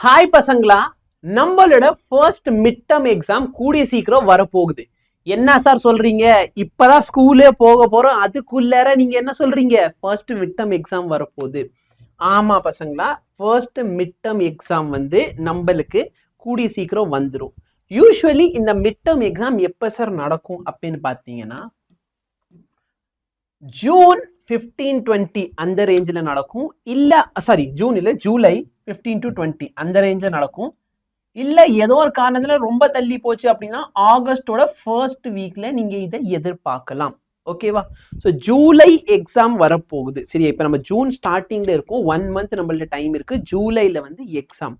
Hi பசங்களா, நம்மளோட first mid term exam கூடிய சீக்கிரம் வரப்போகுது. என்ன சார் சொல்றீங்க? இப்பதான் ஸ்கூலே போக போறோம், அதுக்குள்ளார நீங்க என்ன சொல்றீங்க? ஃபர்ஸ்ட் மிட் டர்ம் எக்ஸாம் வரப்போகுது. ஆமா பசங்களா, ஃபர்ஸ்ட் மிட் டர்ம் எக்ஸாம் வந்து நம்மளுக்கு கூடிய சீக்கிரம் வந்துடும். யூஸ்வலி இந்த மிட் டர்ம் எக்ஸாம் எப்ப சார் நடக்கும் அப்படின்னு பார்த்தீங்கன்னா ஜூன் 15-20 அந்த ரேஞ்சில் நடக்கும். இல்ல சாரி, ஜூன் இல்ல, ஜூலை 15 to 20 அந்த ரேஞ்சில் நடக்கும். இல்ல ஏதோ ஒரு காரணத்துல ரொம்ப தள்ளி போச்சு அப்படின்னா ஆகஸ்டோட ஃபர்ஸ்ட் வீக்ல நீங்க இதை எதிர்பார்க்கலாம். ஓகேவா? ஸோ ஜூலை எக்ஸாம் வரப்போகுது. சரி, இப்போ நம்ம ஜூன் ஸ்டார்டிங்ல இருக்கும், 1 மந்த் நம்மள்ட்ட டைம் இருக்கு. ஜூலைல வந்து எக்ஸாம்.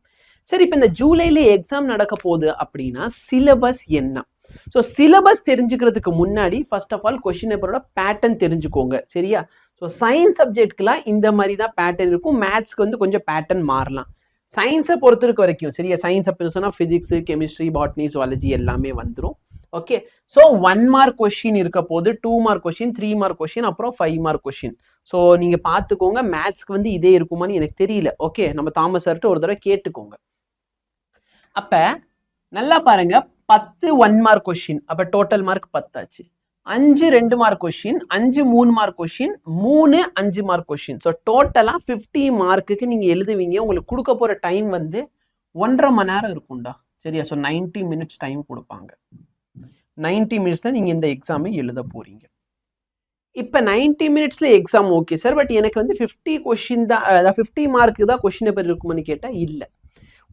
சரி, இப்போ இந்த ஜூலைல எக்ஸாம் நடக்க போகுது அப்படின்னா சிலபஸ் என்ன? ஸோ சிலபஸ் தெரிஞ்சுக்கிறதுக்கு முன்னாடி ஃபர்ஸ்ட் ஆஃப் ஆல் கொஸ்டின் பேப்பரோட பேட்டர்ன் தெரிஞ்சுக்கோங்க. சரியா? ஸோ சயின்ஸ் சப்ஜெக்ட்க்குலாம் இந்த மாதிரி தான் பேட்டர்ன் இருக்கும். மேத்ஸ்க்கு வந்து கொஞ்சம் பேட்டர்ன் மாறலாம். சயின்ஸை பொறுத்திருக்க வரைக்கும், சரியா, சயின்ஸ் அப்படின்னு சொன்னால் ஃபிசிக்ஸ், கெமிஸ்ட்ரி, பாட்னி, ஜுவாலஜி எல்லாமே வந்துடும். ஓகே, ஸோ 1 மார்க் கொஸ்டின் இருக்க போது, 2 மார்க் கொஸ்டின், 3 மார்க் கொஸ்டின், அப்புறம் 5 மார்க் கொஸ்டின். ஸோ நீங்கள் பார்த்துக்கோங்க. மேத்ஸ்க்கு வந்து இதே இருக்குமான்னு எனக்கு தெரியல. ஓகே, நம்ம தாமஸ் சார்ட்டு ஒரு தடவை கேட்டுக்கோங்க. அப்ப நல்லா பாருங்க, 10 1 மார்க் கொஸ்டின், அப்ப டோட்டல் மார்க் 10 ஆச்சு. 5 2 mark question, 5 3 mark question, 3 5 mark question. So டோட்டலா 50 மார்க்குக்கு நீங்க எழுதுவீங்க. உங்களுக்கு கொடுக்க போற டைம் வந்து 1.5 மணி நேரம் இருக்கும்டா. சரியா? ஸோ 90 மினிட்ஸ் டைம் கொடுப்பாங்க. 90 மினிட்ஸ் தான் நீங்க இந்த எக்ஸாமை எழுத போறீங்க. இப்ப 90 மினிட்ஸ்ல எக்ஸாம் ஓகே சார், பட் எனக்கு வந்து 50 கொஸ்டின் தான், 50 மார்க்கு தான் கொஸ்டின் பேப்பர் இருக்குமான்னு கேட்டா இல்ல.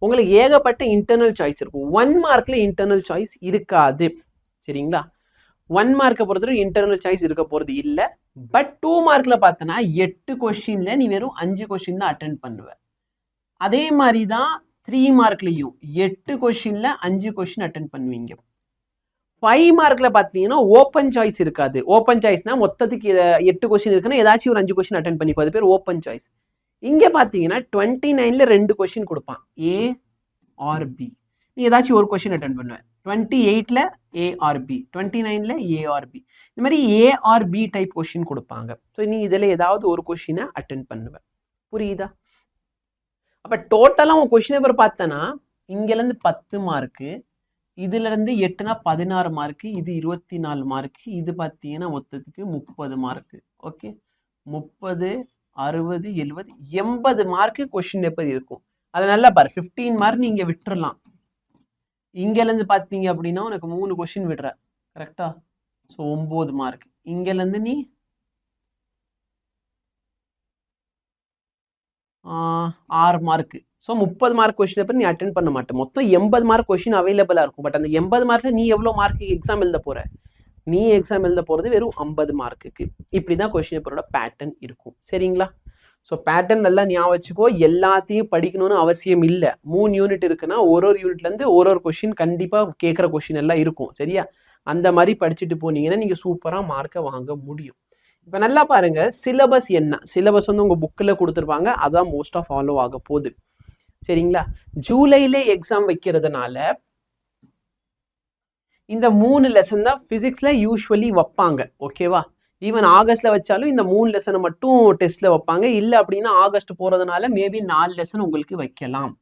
உங்களுக்கு ஏகப்பட்ட இன்டர்னல் சாய்ஸ் இருக்கும். 1 மார்க்ல இன்டர்னல் சாய்ஸ் இருக்காது. சரிங்களா? 1 மார்க்கை பொறுத்தவரை இன்டர்னல் சாய்ஸ் இருக்க போறது இல்லை. பட் 2 மார்க்ல பார்த்தனா 8 கொஸ்டின்ல நீ வெறும் 5 கொஸ்டின் தான் அட்டென்ட் பண்ணுவ. அதே மாதிரி தான் 3 மார்க்லயும் 8 கொஸ்டின்ல 5 கொஸ்டின் அட்டென்ட் பண்ணுவீங்க. 5 மார்க்ல பார்த்தீங்கன்னா ஓப்பன் சாய்ஸ் இருக்காது. ஓப்பன் சாய்ஸ்னா மொத்தத்துக்கு 8 கொஸ்டின் இருக்குன்னா ஏதாச்சும் ஒரு 5 கொஸ்டின் அட்டென்ட் பண்ணிக்கோ, அது பேர் ஓப்பன் சாய்ஸ். இங்க பாத்தீங்கன்னா 29ல 2 கொஸ்டின் கொடுப்பான், ஏ ஆர் பி. நீ ஏதாச்சும் ஒரு கொஸ்டின் அட்டென்ட் பண்ணுவேன். 28ல ஏ ஆர் பி, 29ல ஏ ஆர் பி. இந்த மாதிரி A or B type question கொடுப்பாங்க. ஸோ நீ இதுல ஏதாவது ஒரு கொஸ்டினை அட்டென்ட் பண்ணுவேன். புரியுதா? அப்ப டோட்டலா உன் கொஸ்டின் பேப்பர் பார்த்தனா இங்கல இருந்து 10 மார்க்கு, இதுல இருந்து 8னா 16 மார்க்கு, இது 24 மார்க்கு, இது பார்த்தீங்கன்னா மொத்தத்துக்கு 30 mark. Okay, 30 60 70 80 mark question paper இருக்கும். அது நல்லா பாரு, 15 மார்க் நீங்க விட்டுறலாம். இங்கல இருந்து பாத்தீங்க அப்படின்னா உனக்கு 3 கொஸ்டின் விடுற, கரெக்டா? So 9 mark. இங்கல இருந்து நீ 6 mark. So 30 mark question paper நீ அட்டென்ட் பண்ண மாட்டேன். மொத்தம் 80 மார்க் கொஸ்டின் அவைலபிளா இருக்கும். பட் அந்த 80 மார்க்ல நீ எவ்வளவு மார்க் எக்ஸாம் எழுத போற? நீ எக்ஸாம் எழுத போறது வெறும் 50 மார்க்குக்கு. இப்படிதான் கொஸ்டின் பேப்பரோட பேட்டர்ன் இருக்கும். சரிங்களா? ஸோ பேட்டர்ன் நல்லா ஞாபகம் வச்சுக்கோ. எல்லாத்தையும் படிக்கணும்னு அவசியம் இல்லை. 3 யூனிட் இருக்குன்னா ஒரு யூனிட்ல இருந்து ஒரு கொஸ்டின் கண்டிப்பா கேட்குற கொஸ்டின் எல்லாம் இருக்கும். சரியா? அந்த மாதிரி படிச்சுட்டு போனீங்கன்னா நீங்க சூப்பரா மார்க்கை வாங்க முடியும். இப்போ நல்லா பாருங்க, சிலபஸ் என்ன? சிலபஸ் வந்து உங்க புக்கில் கொடுத்துருப்பாங்க, அதான் மோஸ்டா ஃபாலோ ஆக போகுது. சரிங்களா? ஜூலைல எக்ஸாம் வைக்கிறதுனால இந்த 3 லெசன் தான் பிசிக்ஸ்ல யூஸ்வலி வைப்பாங்க. ஓகேவா? ஈவன் ஆகஸ்ட்ல வச்சாலும் இந்த 3 லெசனை மட்டும் டெஸ்ட்ல வைப்பாங்க. இல்லை அப்படின்னா ஆகஸ்ட் போறதுனால மேபி 4 லெசன் உங்களுக்கு வைக்கலாம்.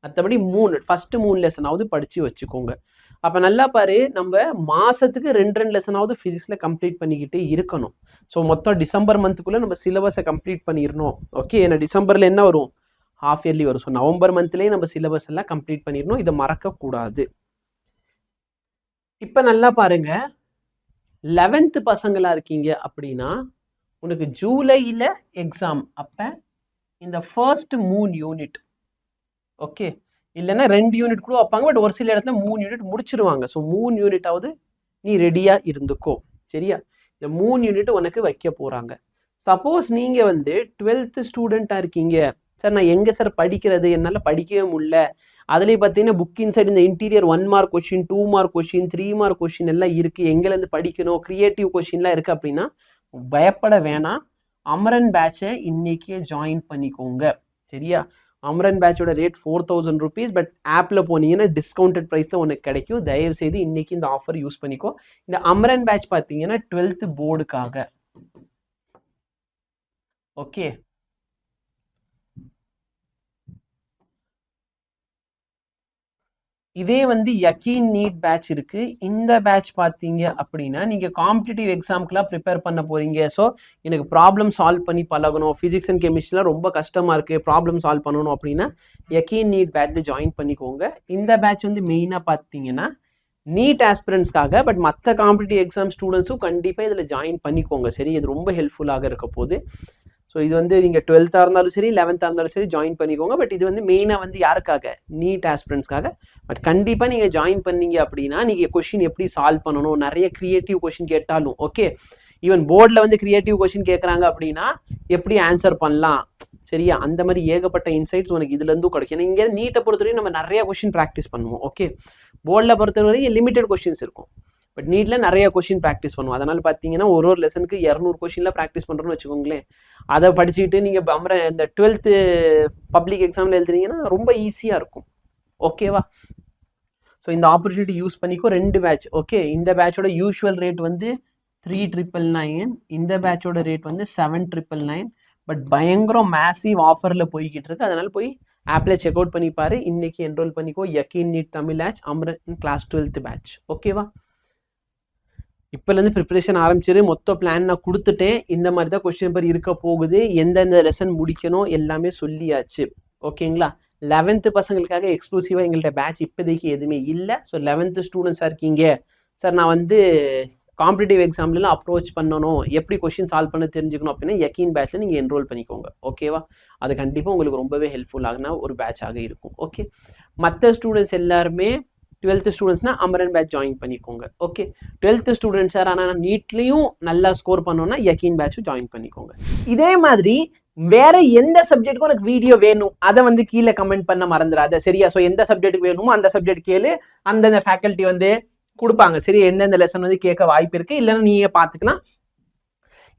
மற்றபடி ஃபர்ஸ்ட் 3 லெசனாவது படிச்சு வச்சுக்கோங்க. அப்ப நல்லா பாரு, நம்ம மாசத்துக்கு 2 லெசனாவது பிசிக்ஸ்ல கம்ப்ளீட் பண்ணிக்கிட்டே இருக்கணும். ஸோ மொத்தம் டிசம்பர் மந்த்துக்குள்ள நம்ம சிலபஸை கம்ப்ளீட் பண்ணிடணும். ஓகே, ஏன்னா டிசம்பர்ல என்ன வரும்? ஹாஃப் இயர்லி வரும். ஸோ நவம்பர் மந்த்லயே நம்ம சிலபஸ் எல்லாம் கம்ப்ளீட் பண்ணிடணும். இதை மறக்க கூடாது. இப்ப நல்லா பாருங்க, 11th பசங்களா இருக்கீங்க அப்படின்னா உனக்கு ஜூலைல எக்ஸாம். அப்ப இந்த ஃபர்ஸ்ட் 3 யூனிட், ஓகே, இல்லைன்னா 2 யூனிட் கூட வைப்பாங்க. பட் ஒரு சில இடத்துல 3 யூனிட் முடிச்சிருவாங்க. ஸோ 3 யூனிட்டாவது நீ ரெடியா இருந்துக்கோ. சரியா? இந்த 3 யூனிட் உனக்கு வைக்க போறாங்க. சப்போஸ் நீங்க வந்து 12th ஸ்டூடெண்டா இருக்கீங்க, சார் நான் எங்க சார் படிக்கிறது, என்னால படிக்கவே முடியல, அதுலேயே பார்த்தீங்கன்னா புக் இன்சைட் இந்த interior 1 mark question, 2 mark question, 3 mark question எல்லாம் இருக்கு, எங்கேருந்து படிக்கணும், கிரியேட்டிவ் கொஸ்டின்லாம் இருக்கு அப்படின்னா பயப்பட வேணாம். அமரன் பேட்சை இன்னைக்கே ஜாயின் பண்ணிக்கோங்க. சரியா? அமரன் பேட்சோட ரேட் 4000 rupees. பட் ஆப்ல போனீங்கன்னா டிஸ்கவுண்டட் ப்ரைஸ்ல உனக்கு கிடைக்கும். தயவு செய்து இன்னைக்கு இந்த ஆஃபர் யூஸ் பண்ணிக்கோ. இந்த அமரன் பேட்ச் பார்த்தீங்கன்னா 12th போர்டுக்காக. ஓகே, இதே வந்து யக்கீன் நீட் பேட்ச் இருக்கு. இந்த பேட்ச் பார்த்தீங்க அப்படின்னா நீங்க காம்படிட்டிவ் எக்ஸாம்க்குலாம் ப்ரிப்பேர் பண்ண போறீங்க. ஸோ எனக்கு ப்ராப்ளம் சால்வ் பண்ணி பழகணும், ஃபிசிக்ஸ் அண்ட் கெமிஸ்ட்ரிலாம் ரொம்ப கஷ்டமா இருக்கு, ப்ராப்ளம் சால்வ் பண்ணணும் அப்படின்னா யக்கீன் நீட் பேட்ச்ல ஜாயின் பண்ணிக்கோங்க. இந்த பேட்ச் வந்து மெயினாக பார்த்தீங்கன்னா நீட் ஆஸ்பிரண்ட்ஸ்க்காக, பட் மற்ற காம்படிட்டிவ் எக்ஸாம் ஸ்டூடெண்ட்ஸும் கண்டிப்பாக இதில் ஜாயின் பண்ணிக்கோங்க. சரி, இது ரொம்ப ஹெல்ப்ஃபுல்லாக இருக்க போகுது. ஸோ இது வந்து நீங்கள் 12th இருந்தாலும் சரி 11th இருந்தாலும் சரி ஜாயின் பண்ணிக்கோங்க. பட் இது வந்து மெயினாக வந்து யாருக்காக, நீட் ஆஸ்பிரண்ட்ஸ்க்காக. பட் கண்டிப்பாக நீங்கள் ஜாயின் பண்ணீங்க அப்படின்னா நீங்கள் கொஷின் எப்படி சால்வ் பண்ணணும், நிறைய கிரியேட்டிவ் கொஷின் கேட்டாலும் ஓகே, ஈவன் போர்டில் வந்து கிரியேட்டிவ் கொஷின் கேட்குறாங்க அப்படின்னா எப்படி ஆன்சர் பண்ணலாம், சரியா, அந்த மாதிரி ஏகப்பட்ட இன்சைட்ஸ் உனக்கு இதுலேருந்தும் கிடைக்கும். ஏன்னா இங்கே நீட்டை பொறுத்தவரைக்கும் நம்ம நிறைய கொஷின் ப்ராக்டிஸ் பண்ணுவோம். ஓகே, போர்டில் பொறுத்தவரைக்கும் லிமிட்டட் கொஷின்ஸ் இருக்கும், பட் நீட்டில் நிறைய கொஷின் ப்ராக்டிஸ் பண்ணுவோம். அதனால் பார்த்தீங்கன்னா ஒரு லெசனுக்கு 200 கொஷினில் ப்ராக்டிஸ் பண்ணுறோன்னு வச்சுக்கோங்களேன். அதை படிச்சுக்கிட்டு நீங்கள் இந்த 12th பப்ளிக் எக்ஸாமில் எழுதுனீங்கன்னா ரொம்ப ஈஸியாக இருக்கும். ஓகேவா? ஸோ இந்த ஆப்பர்ச்சுனிட்டி யூஸ் பண்ணிக்கோ. 2 பேட்ச் ஓகே. இந்த பேட்சோட யூஷுவல் ரேட் வந்து 3,999, இந்த பேட்சோட ரேட் வந்து 7,999. பட் பயங்கரம் மேசிவ் ஆஃபரில் போய்கிட்டு இருக்கு. அதனால் போய் ஆப்பில் செக் அவுட் பண்ணிப்பாரு. இன்னைக்கு என்ரோல் பண்ணிக்கோ. Yakeen NEET Tamil batch, Amaran class 12th batch. ஓகேவா? இப்போலேருந்து ப்ரிப்பரேஷன் ஆரம்பிச்சிரு. மொத்த பிளான் நான் கொடுத்துட்டேன். இந்த மாதிரி தான் கொஸ்டின் பேப்பர் இருக்க போகுது. எந்தெந்த லெசன் முடிக்கணும் எல்லாமே சொல்லியாச்சு. ஓகேங்களா? 11th பசங்களுக்காக எக்ஸ்க்ளூசிவாக எங்கள்கிட்ட பேட்ச் இப்போதைக்கு எதுவுமே இல்லை. ஸோ 11th ஸ்டூடெண்ட்ஸாக இருக்கீங்க சார், நான் வந்து காம்படிட்டிவ் எக்ஸாம்லாம் அப்ரோச் பண்ணணும், எப்படி கொஸ்டின் சால்வ் பண்ண தெரிஞ்சுக்கணும் அப்படின்னா யக்கீன் பேட்சில் நீங்கள் என்ரோல் பண்ணிக்கோங்க. ஓகேவா? அது கண்டிப்பாக உங்களுக்கு ரொம்பவே ஹெல்ப்ஃபுல்லாக ஒரு பேட்சாக இருக்கும். ஓகே, மற்ற ஸ்டூடெண்ட்ஸ் எல்லாருமே 12th ஸ்டூடெண்ட்ஸ்னா அமரன் பேட்ச் ஜாயின் பண்ணிக்கோங்க. ஓகே, 12th ஸ்டூடெண்ட்ஸ் சார் ஆனால் நீட்லையும் நல்லா ஸ்கோர் பண்ணோன்னா யக்கீன் பேட்சும் ஜாயின் பண்ணிக்கோங்க. இதே மாதிரி வேற எந்த சப்ஜெக்ட்டுக்கும் எனக்கு வீடியோ வேணும் அதை வந்து கீழே கமெண்ட் பண்ண மறந்துடாத, சரியா? ஸோ எந்த சப்ஜெக்ட்டுக்கு வேணுமோ அந்த சப்ஜெக்ட் கேளு, அந்தந்த ஃபேக்கல்ட்டி வந்து கொடுப்பாங்க. சரி, எந்தெந்த லெசன் வந்து கேட்க வாய்ப்பு இருக்கு, இல்லைன்னா நீயே பார்த்துக்கலாம்.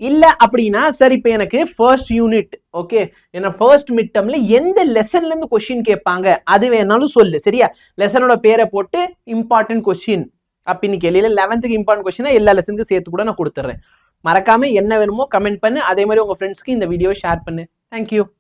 இல்லை அப்படின்னா சார் இப்போ எனக்கு ஃபர்ஸ்ட் யூனிட் ஓகே, ஏன்னா ஃபர்ஸ்ட் மிட் டர்ம்ல எந்த லெசன்ல இருந்து கொஸ்டின் கேட்பாங்க அது வேணாலும் சொல்லு, சரியா? லெசனோட பேரை போட்டு இம்பார்ட்டன்ட் கொஸ்டின் அப்படின்னு கேள்வி, 11th இம்பார்ட்டன்ட் கொஸ்டினா எல்லா லெசனுக்கும் சேர்த்து கூட நான் கொடுத்துட்றேன். மறக்காம என்ன வேணுமோ கமெண்ட் பண்ணு. அதே மாதிரி உங்க ஃப்ரெண்ட்ஸ்க்கு இந்த வீடியோ ஷேர் பண்ணு. தேங்க்யூ.